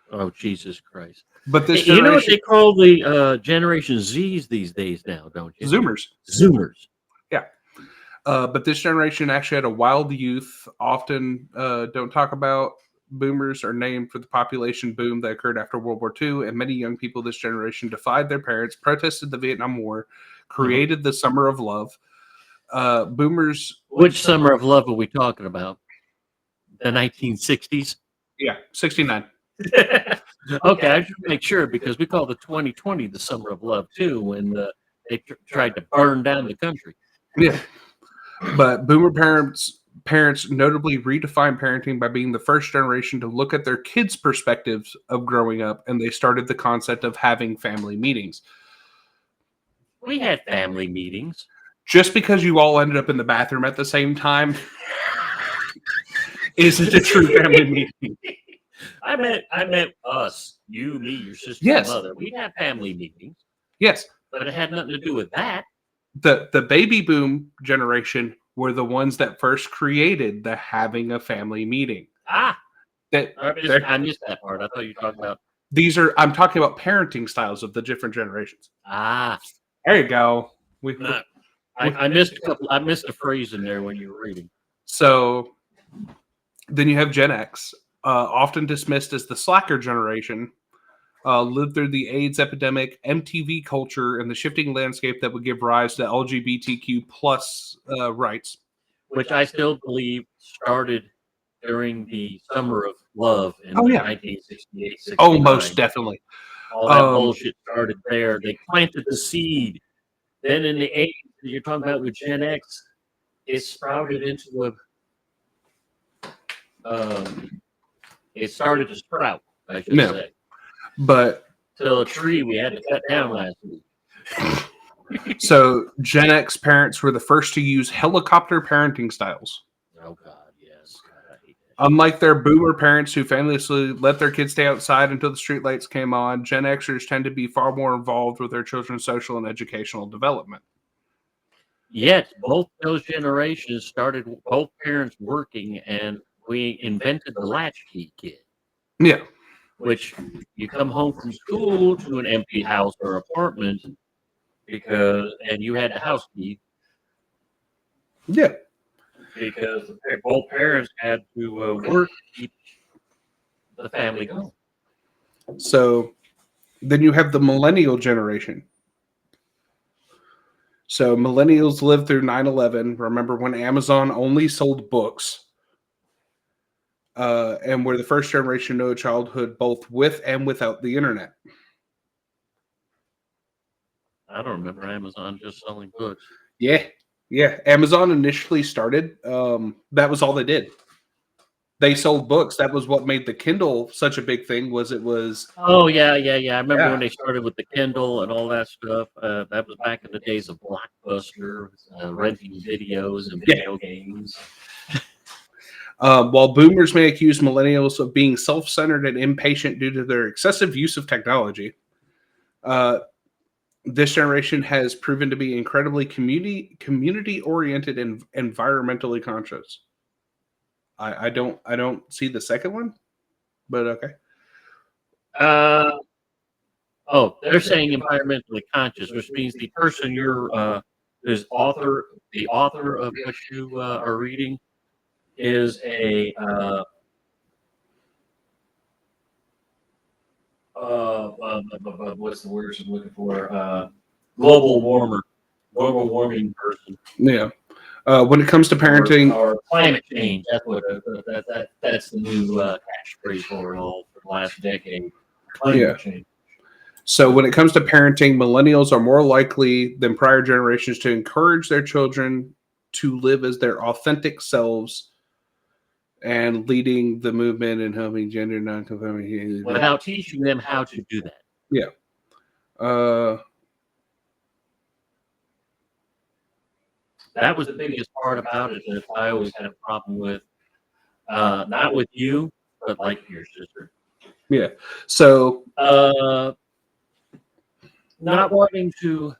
Oh, Jesus Christ. But this you know what they call the Generation Zs these days now, don't you? Zoomers. Yeah. But this generation actually had a wild youth. Often don't talk about. Boomers are named for the population boom that occurred after World War II, and many young people this generation defied their parents, protested the Vietnam War, created the Summer of Love. Boomers. Which Summer of Love are we talking about? The 1960s? Yeah, 69. Okay, I should make sure because we call the 2020 the Summer of Love too, when they tried to burn down the country. Yeah, but boomer parents notably redefined parenting by being the first generation to look at their kids' perspectives of growing up, and they started the concept of having family meetings. We had family meetings. Just because you all ended up in the bathroom at the same time isn't a true family meeting. I meant us, you, me, your sister, yes. Mother. We'd have family meetings. Yes. But it had nothing to do with that. The baby boom generation were the ones that first created the having a family meeting. I missed that part. I thought you were talking about. I'm talking about parenting styles of the different generations. There you go. I missed a couple. I missed a phrase in there when you were reading. So then you have Gen X, often dismissed as the slacker generation, lived through the AIDS epidemic, MTV culture, and the shifting landscape that would give rise to LGBTQ plus rights. Which I still believe started during the Summer of Love in Oh, yeah. 1968, 69. Oh, most definitely. All that bullshit started there. They planted the seed. Then in the 80s, you're talking about with Gen X, it sprouted into it started to sprout, I should say. But till a tree we had to cut down last week. So Gen X parents were the first to use helicopter parenting styles. Oh God, yes. God, I hate that. Unlike their boomer parents who famously let their kids stay outside until the streetlights came on, Gen Xers tend to be far more involved with their children's social and educational development. Yet both those generations started both parents working, and we invented the latchkey kid. Yeah. Which you come home from school to an empty house or apartment and you had the house key. Yeah. Because both parents had to work to keep the family going. So then you have the millennial generation. So millennials lived through 9/11. Remember when Amazon only sold books? And were the first generation to know childhood both with and without the internet. I don't remember Amazon just selling books. Yeah. Amazon initially started. That was all they did. They sold books. That was what made the Kindle such a big thing. Oh yeah. I remember when they started with the Kindle and all that stuff. That was back in the days of Blockbuster, renting videos and video games. While boomers may accuse millennials of being self-centered and impatient due to their excessive use of technology, this generation has proven to be incredibly community-oriented and environmentally conscious. I don't see the second one, but okay. They're saying environmentally conscious, which means the person the author of what you are reading is a what's the word I'm looking for? Global warming person. Yeah. When it comes to parenting or climate change, that's what that's the new catchphrase for it all for the last decade. Climate change. So when it comes to parenting, millennials are more likely than prior generations to encourage their children to live as their authentic selves and leading the movement and helping gender non-conforming without teaching them how to do that. Yeah. That was the biggest part about it that I always had a problem with. Not with you, but like your sister. Yeah. So not wanting to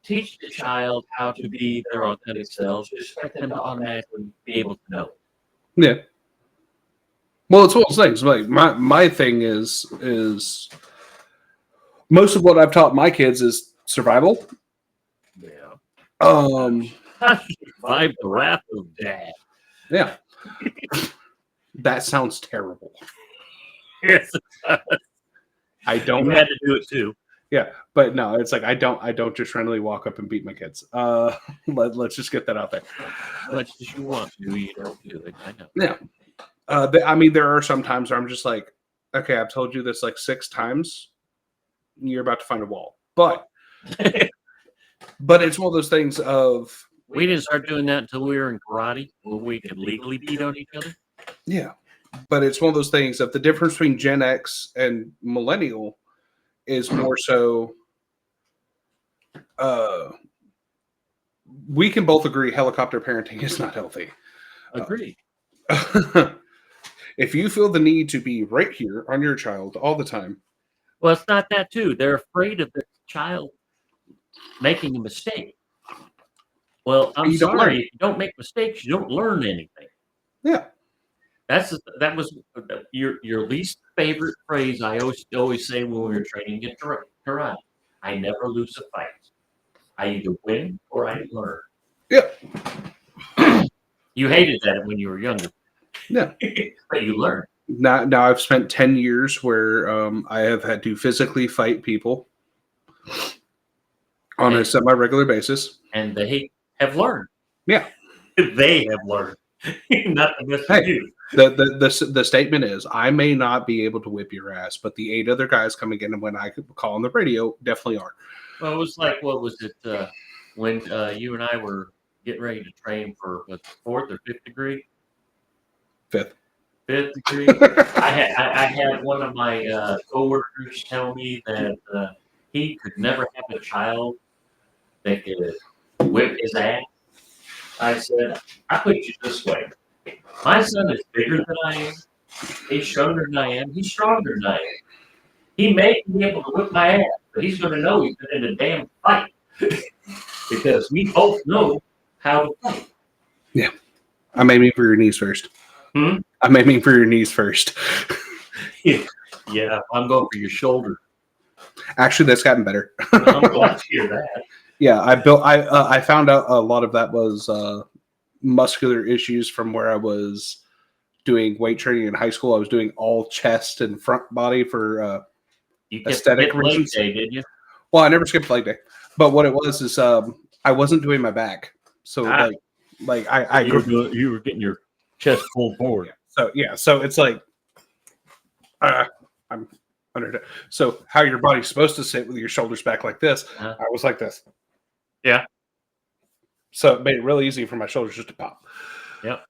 teach the child how to be their authentic selves, just expect them to automatically be able to know. Yeah. Well, it's one of those things. Like my thing is most of what I've taught my kids is survival. Yeah. Survive the wrath of dad. Yeah. That sounds terrible. Yes. I don't. You had to do it too. Yeah, but no, it's like I don't just randomly walk up and beat my kids. Let's just get that out there. As much as you want to, you don't do it. I know. Yeah. I mean, there are some times where I'm just like, okay, I've told you this like 6 times. You're about to find a wall. But it's one of those things of we didn't start doing that until we were in karate, where we could legally beat on each other. Yeah. But it's one of those things of the difference between Gen X and millennial is more so we can both agree helicopter parenting is not healthy. Agree. If you feel the need to be right here on your child all the time. Well, it's not that too. They're afraid of the child making a mistake. Well, I'm sorry. If you don't make mistakes, you don't learn anything. Yeah. That was your least favorite phrase I always say when we were training in karate. I never lose a fight. I either win or I learn. Yeah. You hated that when you were younger. Yeah. But you learned. Now I've spent 10 years where I have had to physically fight people on a semi-regular basis. And they have learned. Yeah. They have learned. Not the best of you. The statement is, I may not be able to whip your ass, but the 8 other guys coming in and when I call on the radio definitely are. Well, it was like, what was it, when you and I were getting ready to train for what, 4th or 5th degree? 5th. 5th degree. I had one of my coworkers tell me that he could never have a child that could whip his ass. I said, I put you this way. My son is bigger than I am. He's younger than I am. He's stronger than I am. He may be able to whip my ass, but he's going to know he's been in a damn fight. Because we both know how to fight. Yeah. I'm aiming for your knees first. I'm aiming for your knees first. Yeah, I'm going for your shoulder. Actually, that's gotten better. I'm glad to hear that. Yeah, I found out a lot of that was muscular issues from where I was doing weight training in high school. I was doing all chest and front body for aesthetic reasons. Leg day, did you? Well, I never skipped leg day, but what it was is I wasn't doing my back, so you were getting your chest pulled forward. So it's like I'm under. So how your body's supposed to sit with your shoulders back like this? I was like this. Yeah. So it made it really easy for my shoulders just to pop. Yep.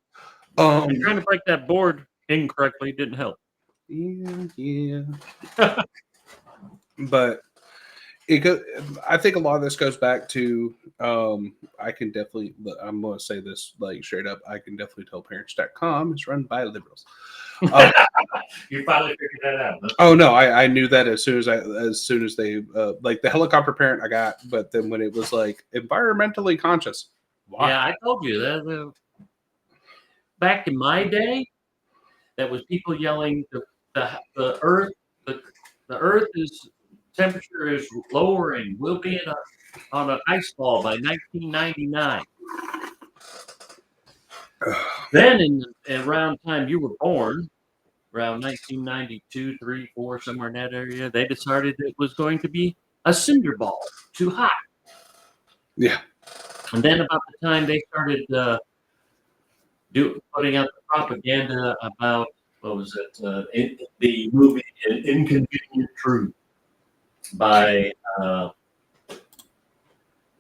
And trying to break that board incorrectly didn't help. Yeah. But I think a lot of this goes back to I can definitely, I'm going to say this like straight up, I can definitely tell parents.com is run by liberals. You finally figured that out. Huh? Oh no, I knew that as soon as they like the helicopter parent I got, but then when it was like environmentally conscious. Why? Yeah, I told you that back in my day, that was people yelling the earth is temperature is lowering. We'll be on an ice ball by 1999. Then around the time you were born, around 1992, 3, 4, somewhere in that area, they decided it was going to be a cinder ball, too hot. Yeah. And then about the time they started putting out the propaganda about, what was it, the movie Inconvenient Truth by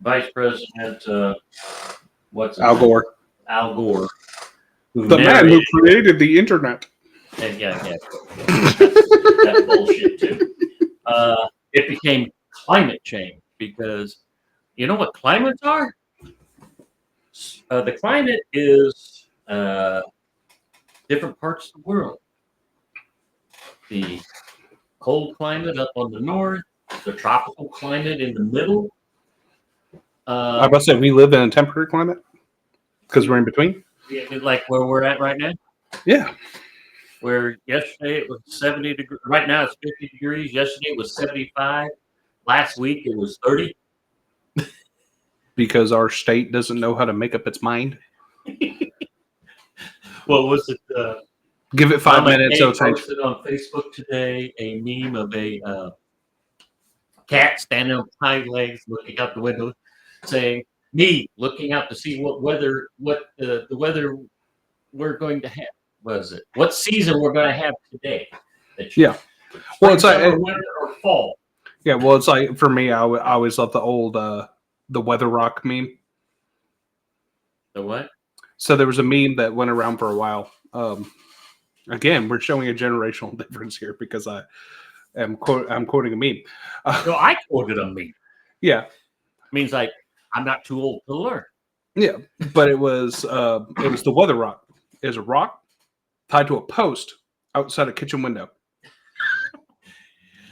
Vice President, Al Gore. Al Gore. The man who created the internet. And yeah. That bullshit too. It became climate change because you know what climates are? The climate is different parts of the world. The cold climate up on the north, the tropical climate in the middle. I was about to say we live in a temperate climate because we're in between. Yeah, like where we're at right now. Yeah. Where yesterday it was 70 degrees. Right now it's 50 degrees. Yesterday it was 75. Last week it was 30. Because our state doesn't know how to make up its mind. Well, was it? Give it 5 minutes. I posted on Facebook today a meme of a cat standing on hind legs, looking out the window, saying, "Me looking out to see what the weather we're going to have." Was it? What season we're going to have today? Yeah. Well, it's like winter or fall. Yeah. Well, it's like for me, I always love the old the weather rock meme. The what? So there was a meme that went around for a while. Again, we're showing a generational difference here because I'm quoting a meme. No, I quoted a meme. Yeah. Means like I'm not too old to learn. Yeah, but it was the weather rock. It was a rock tied to a post outside a kitchen window.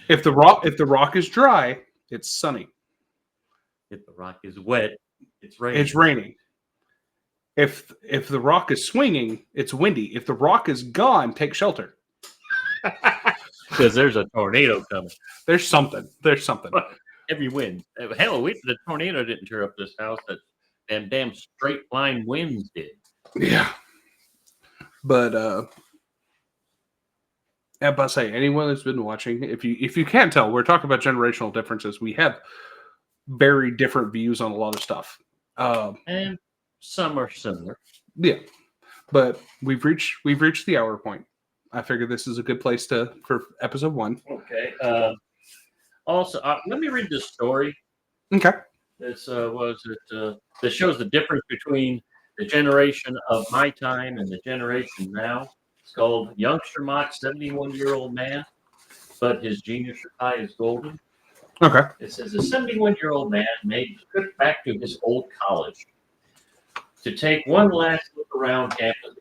If the rock is dry, it's sunny. If the rock is wet, it's raining. It's raining. If the rock is swinging, it's windy. If the rock is gone, take shelter. Because there's a tornado coming. There's something. heavy winds. Hell, the tornado didn't tear up this house. That damn straight line winds did. Yeah. But if I say anyone that's been watching, if you can't tell, we're talking about generational differences. We have very different views on a lot of stuff. And some are similar. Yeah, but we've reached the hour point. I figure this is a good place for episode 1. Okay. Also, let me read this story. Okay. This this shows the difference between the generation of my time and the generation now. It's called Youngster Mock, 71-year-old man, but his genius eye is golden. Okay. It says a 71-year-old man made the trip back to his old college to take one last look around campus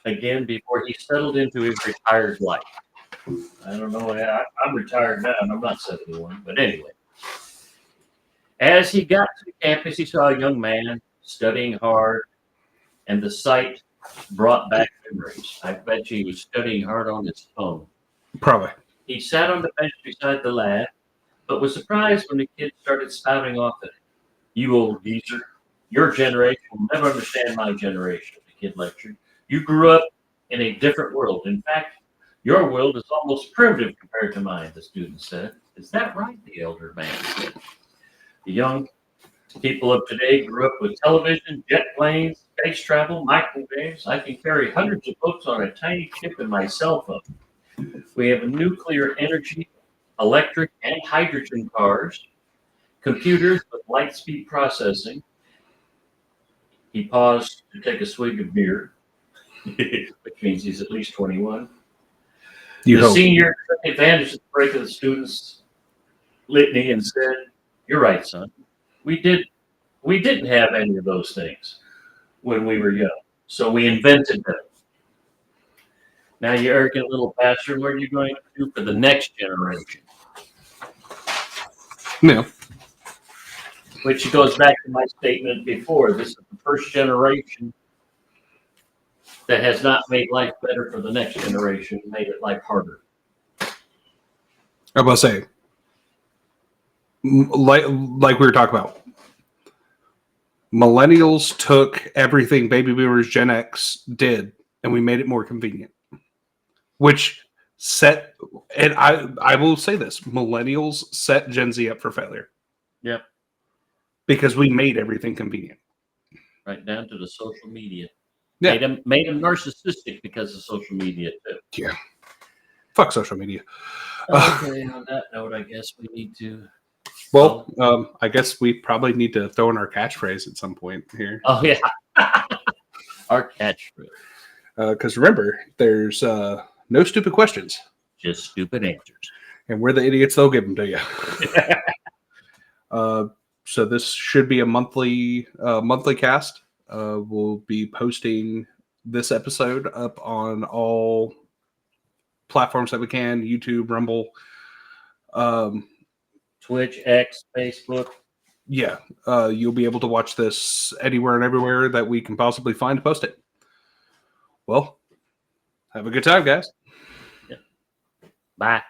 again before he settled into his retired life. I don't know. I'm retired now, and I'm not 71, but anyway. As he got to the campus, he saw a young man studying hard, and the sight brought back memories. I bet you he was studying hard on his phone. Probably. He sat on the bench beside the lad, but was surprised when the kid started spouting off at him. You old geezer, your generation will never understand my generation, the kid lectured. You grew up in a different world. In fact, your world is almost primitive compared to mine, the student said. Is that right? The elder man said. The young people of today grew up with television, jet planes, space travel, microwaves. I can carry hundreds of books on a tiny chip in my cell phone. We have nuclear energy, electric and hydrogen cars, computers with light speed processing. He paused to take a swig of beer, which means he's at least 21. The senior took advantage of the break of the student's litany and said, "You're right, son. We didn't have any of those things when we were young, so we invented them. Now, you arrogant little bastard, what are you going to do for the next generation?" No. Which goes back to my statement before. This is the first generation that has not made life better for the next generation, made it life harder. I'm about to say, like we were talking about, millennials took everything baby boomers, Gen X did, and we made it more convenient. Which set, and I will say this, millennials set Gen Z up for failure. Yep. Because we made everything convenient. Right down to the social media. Yeah. Made them narcissistic because of social media too. Yeah. Fuck social media. Okay, on that note, I guess we need to. Well, I guess we probably need to throw in our catchphrase at some point here. Oh yeah, our catchphrase. Because remember, there's no stupid questions, just stupid answers, and we're the idiots that'll give them to you. So this should be a monthly cast. We'll be posting this episode up on all platforms that we can: YouTube, Rumble, Twitch, X, Facebook. Yeah, you'll be able to watch this anywhere and everywhere that we can possibly find to post it. Well, have a good time, guys. Yeah. Bye.